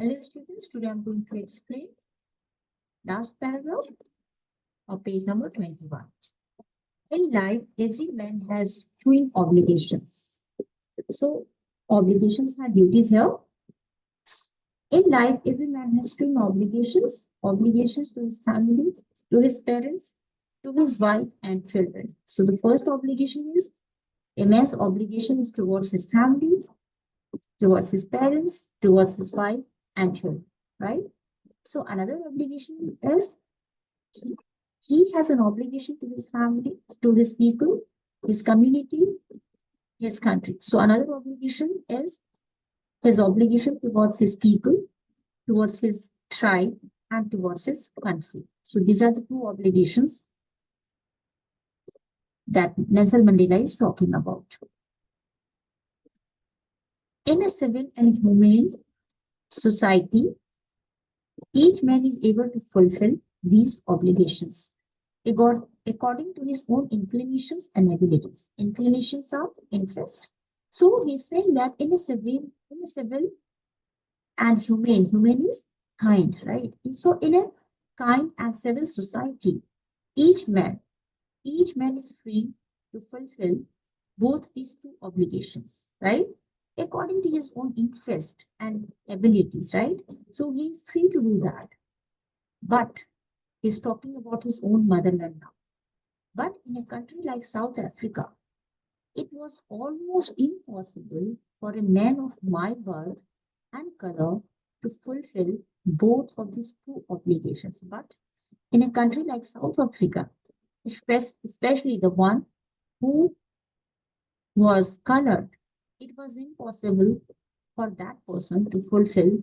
Hello students, today I'm going to explain last paragraph of page number 21. In life, every man has twin obligations. So, obligations are duties here. In life, every man has twin obligations. Obligations to his family, to his parents, to his wife and children. So, the first obligation is, a man's obligation is towards his family, towards his parents, towards his wife and children, right? So, another obligation is he has an obligation to his family, to his people, his community, his country. So another obligation is his obligation towards his people, towards his tribe, and towards his country. So these are the two obligations that Nelson Mandela is talking about. In a civil and humane society, each man is able to fulfill these obligations according to his own inclinations and abilities. Inclinations are interest. So he's saying that in a civil and humane is kind, right? And so in a kind and civil society, each man is free to fulfill both these two obligations, right? According to his own interest and abilities, right? So he is free to do that. But he's talking about his own motherland now. But in a country like South Africa, it was almost impossible for a man of my birth and color to fulfill both of these two obligations. But in a country like South Africa, especially the one who was colored, it was impossible for that person to fulfill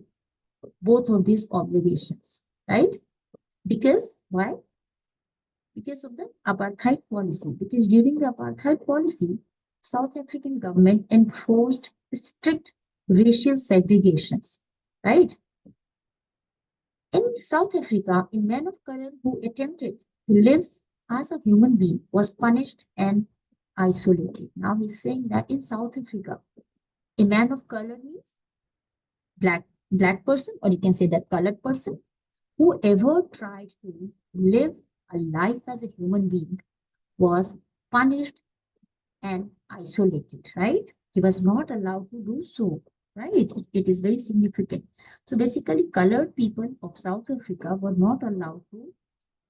both of these obligations, right? Because why? Because of the apartheid policy. Because during the apartheid policy, South African government enforced strict racial segregations, right? In South Africa, a man of color who attempted to live as a human being was punished and isolated. Now he's saying that in South Africa, a man of color means black person, or you can say that colored person, whoever tried to live a life as a human being was punished and isolated, right? He was not allowed to do so, right? It is very significant. So basically, colored people of South Africa were not allowed to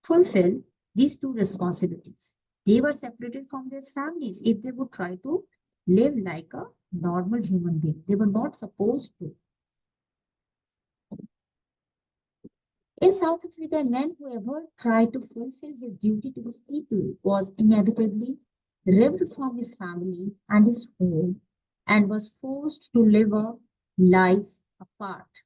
fulfill these two responsibilities. They were separated from their families if they would try to live like a normal human being. They were not supposed to. In South Africa, a man who ever tried to fulfill his duty to his people was inevitably ripped from his family and his home and was forced to live a life apart,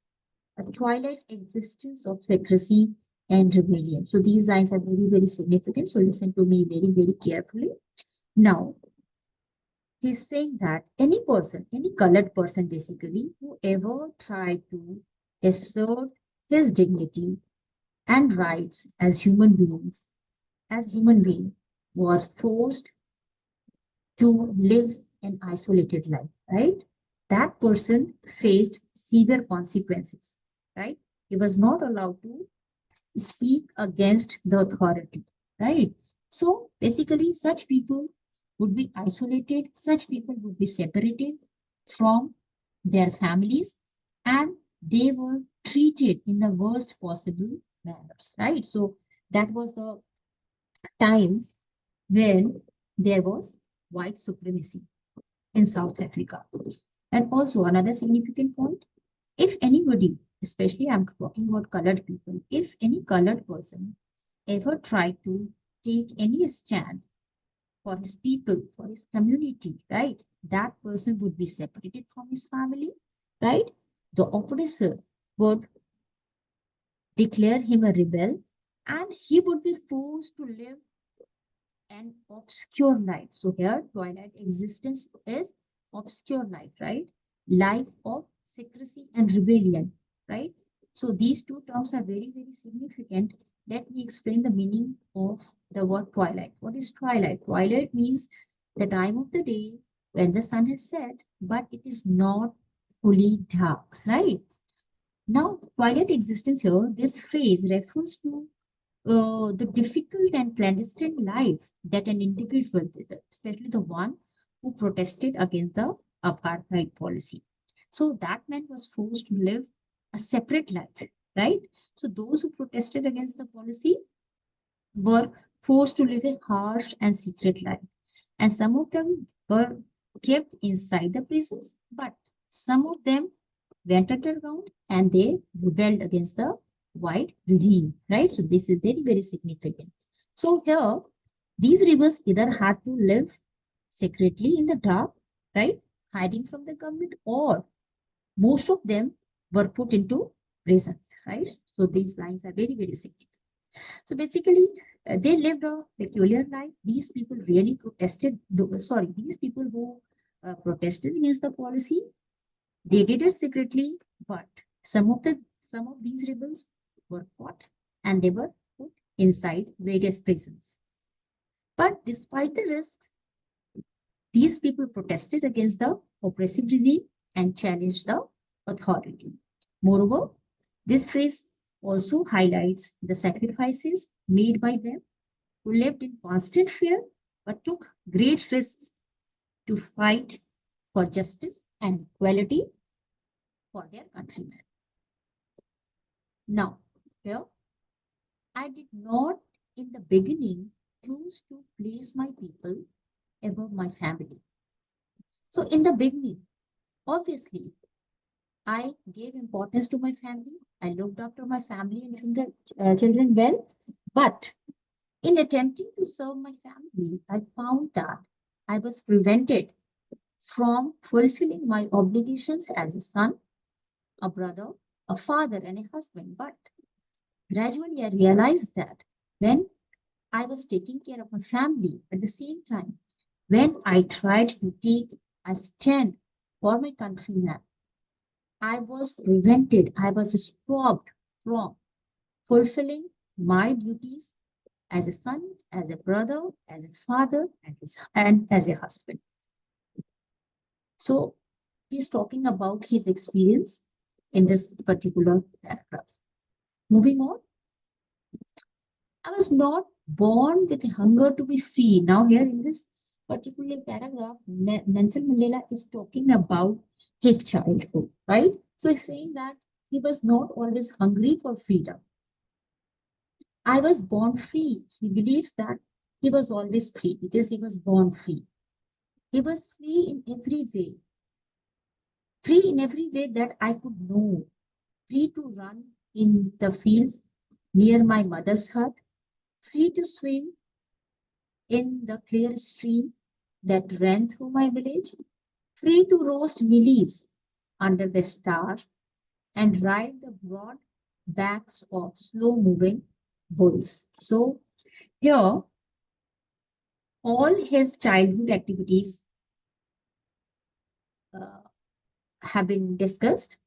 a twilight existence of secrecy and rebellion. So these lines are very, very significant. So listen to me very, very carefully. Now, he's saying that any person, any colored person basically, who ever tried to assert his dignity and rights as human beings, was forced to live an isolated life, right? That person faced severe consequences, right? He was not allowed to speak against the authority, right? So basically, such people would be isolated, such people would be separated from their families, and they were treated in the worst possible manners, right? So that was the time when there was white supremacy in South Africa. And also another significant point, if anybody, especially I'm talking about colored people, if any colored person ever tried to take any stand for his people, for his community, right, that person would be separated from his family, right? The oppressor would declare him a rebel and he would be forced to live an obscure life. So here, twilight existence is obscure life, right? Life of secrecy and rebellion, right? So these two terms are very, very significant. Let me explain the meaning of the word twilight. What is twilight? Twilight means the time of the day when the sun has set, but it is not fully dark, right? Now, twilight existence here, this phrase refers to the difficult and clandestine life that an individual, especially the one who protested against the apartheid policy. So that man was forced to live a separate life, right? So those who protested against the policy were forced to live a harsh and secret life. And some of them were kept inside the prisons, but some of them went underground and they rebelled against the white regime, right? So this is very, very significant. So here, these rebels either had to live secretly in the dark, right, hiding from the government, or most of them were put into prisons, right? So these lines are very, very significant. So basically, they lived a peculiar life. These people really protested. These people who protested against the policy, they did it secretly, but some of these rebels were caught and they were put inside various prisons. But despite the risks, these people protested against the oppressive regime and challenged the authority. Moreover, this phrase also highlights the sacrifices made by them who lived in constant fear but took great risks to fight for justice and equality for their countrymen. Now, here, I did not in the beginning choose to place my people above my family. So, in the beginning, obviously, I gave importance to my family. I looked after my family and children well. But in attempting to serve my family, I found that I was prevented from fulfilling my obligations as a son, a brother, a father, and a husband. But gradually, I realized that when I was taking care of my family at the same time, when I tried to take a stand for my countrymen, I was prevented, I was stopped from fulfilling my duties as a son, as a brother, as a father, and as a husband. So he's talking about his experience in this particular paragraph. Moving on, I was not born with a hunger to be free. Now, here in this particular paragraph, Nelson Mandela is talking about his childhood, right? So he's saying that he was not always hungry for freedom. I was born free. He believes that he was always free because he was born free. He was free in every way that I could know, free to run in the fields near my mother's hut, free to swim in the clear stream that ran through my village, free to roast millies under the stars and ride the broad backs of slow moving bulls. So here, all his childhood activities uh, have been discussed.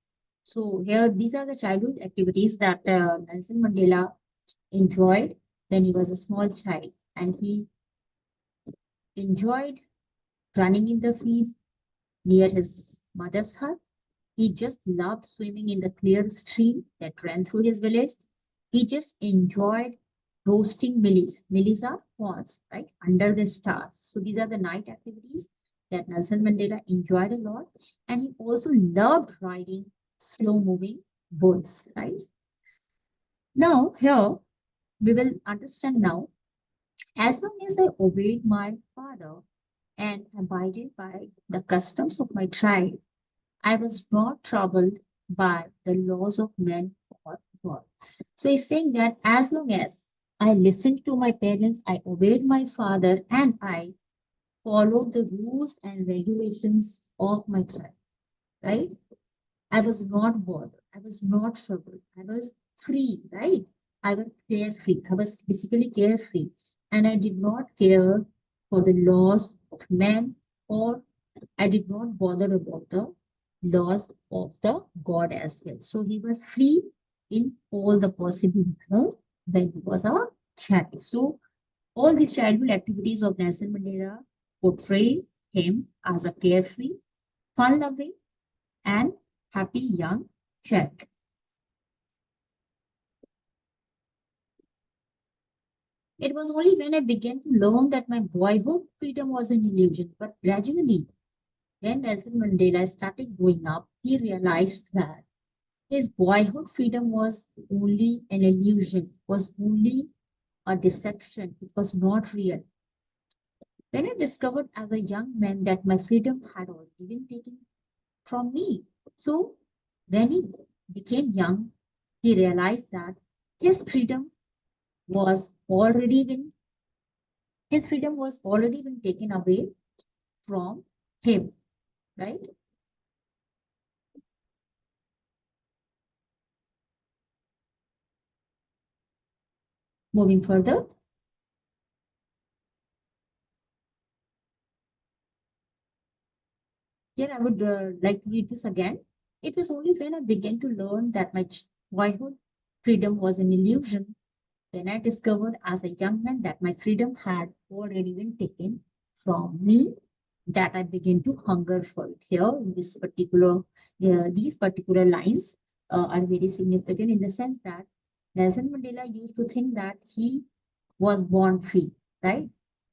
So here, these are the childhood activities that Nelson Mandela enjoyed when he was a small child, and he enjoyed running in the field near his mother's hut. He just loved swimming in the clear stream that ran through his village. He just enjoyed roasting millies. Millies are ponds, right, under the stars. So these are the night activities that Nelson Mandela enjoyed a lot. And he also loved riding slow moving bulls, right? Now, here we will understand now, as long as I obeyed my father and abided by the customs of my tribe, I was not troubled by the laws of men or God. So he's saying that as long as I listened to my parents, I obeyed my father, and I followed the rules and regulations of my tribe, right? I was not bothered. I was not troubled. I was free, right? I was carefree. I was basically carefree. And I did not care for the laws of men, or I did not bother about the laws of the God as well. So he was free in all the possible manners when he was a child. So all these childhood activities of Nelson Mandela portray him as a carefree, fun-loving, and happy young child. It was only when I began to learn that my boyhood freedom was an illusion. But gradually, when Nelson Mandela started growing up, he realized that his boyhood freedom was only an illusion, was only a deception. It was not real. When I discovered as a young man that my freedom had already been taken from me. So when he became young, he realized that his freedom was already been his freedom was already been taken away from him, right? Moving further, here I would like to read this again. It was only when I began to learn that my boyhood freedom was an illusion, when I discovered as a young man that my freedom had already been taken from me, that I began to hunger for it. Here, in this particular, these particular lines are very significant in the sense that Nelson Mandela used to think that he was born free, right?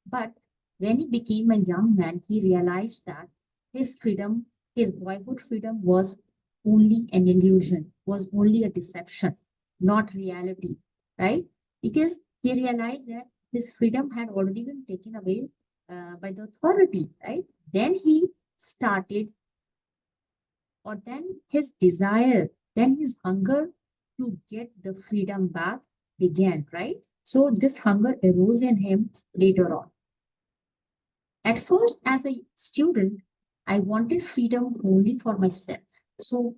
But when he became a young man, he realized that his freedom, his boyhood freedom, was only an illusion, was only a deception, not reality, right? Because he realized that his freedom had already been taken away by the authority, right? Then he started, or then his desire, then his hunger to get the freedom back began, right? So this hunger arose in him later on. At first, as a student, I wanted freedom only for myself. So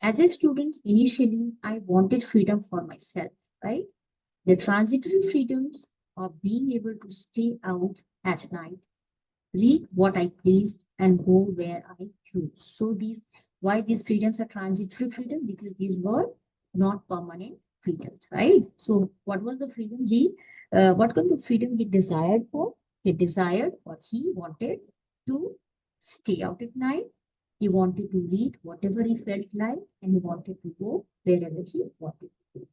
as a student, initially, I wanted freedom for myself, right? The transitory freedoms of being able to stay out at night, read what I pleased, and go where I choose. So these, why these freedoms are transitory freedom? Because these were not permanent freedoms, right? So what was the freedom what kind of freedom he desired for? He desired what he wanted to stay out at night. He wanted to read whatever he felt like, and he wanted to go wherever he wanted to go.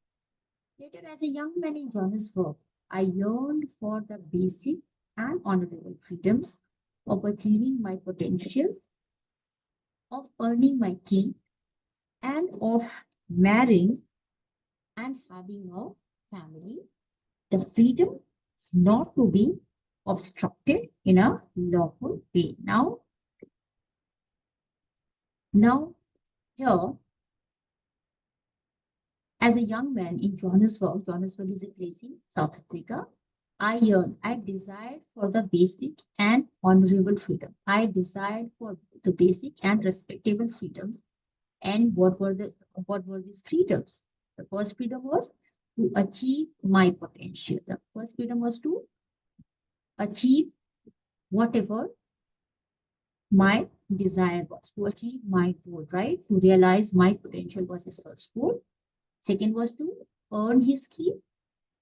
Later, as a young man in Johannesburg, I yearned for the basic and honorable freedoms of achieving my potential, of earning my keep, and of marrying and having a family. The freedom not to be obstructed in a lawful way. Now here, as a young man in Johannesburg, Johannesburg is a place in South Africa, I desired for the basic and honorable freedom. I desired for the basic and respectable freedoms. And what were these freedoms? The first freedom was to achieve my potential. The first freedom was to achieve whatever my desire was, to achieve my goal, right? To realize my potential was his first goal. Second was to earn his keep.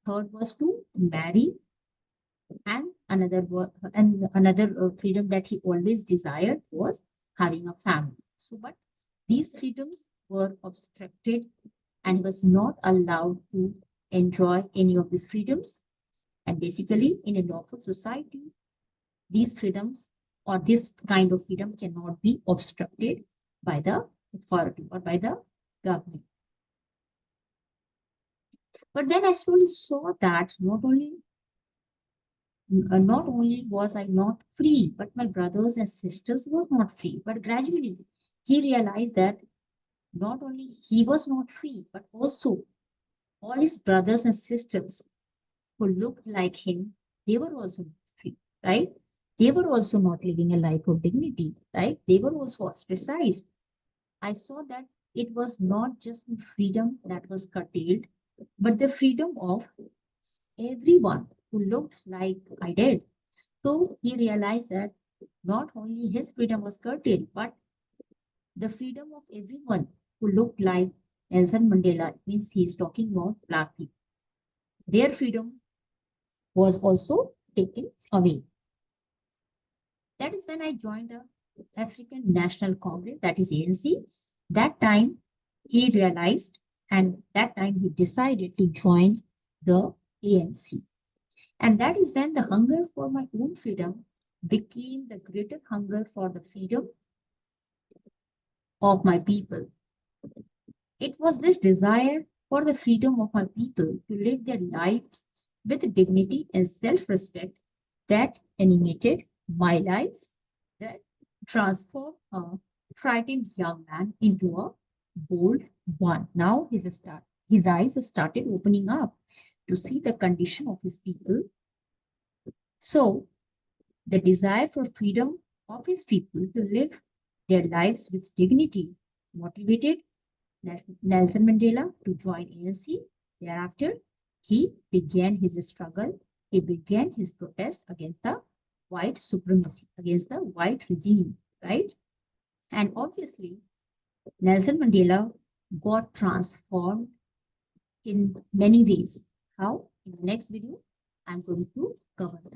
Third was to marry, and another freedom that he always desired was having a family. So, but these freedoms were obstructed and was not allowed to enjoy any of these freedoms. And basically, in a lawful society, these freedoms or this kind of freedom cannot be obstructed by the authority or by the government. But then I slowly saw that not only was I not free, but my brothers and sisters were not free. But gradually, he realized that not only he was not free, but also all his brothers and sisters who looked like him, they were also not free, right? They were also not living a life of dignity, right? They were also ostracized. I saw that it was not just freedom that was curtailed, but the freedom of everyone who looked like I did. So he realized that not only his freedom was curtailed, but the freedom of everyone who looked like Nelson Mandela, means he is talking about black people. Their freedom was also taken away. That is when I joined the African National Congress, that is ANC. That time he realized, and that time he decided to join the ANC. And that is when the hunger for my own freedom became the greater hunger for the freedom of my people. It was this desire for the freedom of my people to live their lives with dignity and self respect that animated my life, that transformed a frightened young man into a bold one. Now his eyes started opening up to see the condition of his people. So, the desire for freedom of his people to live their lives with dignity motivated Nelson Mandela to join ANC. Thereafter, he began his struggle. He began his protest against the white supremacy, against the white regime, right? And obviously, Nelson Mandela got transformed in many ways. How? In the next video, I'm going to cover that.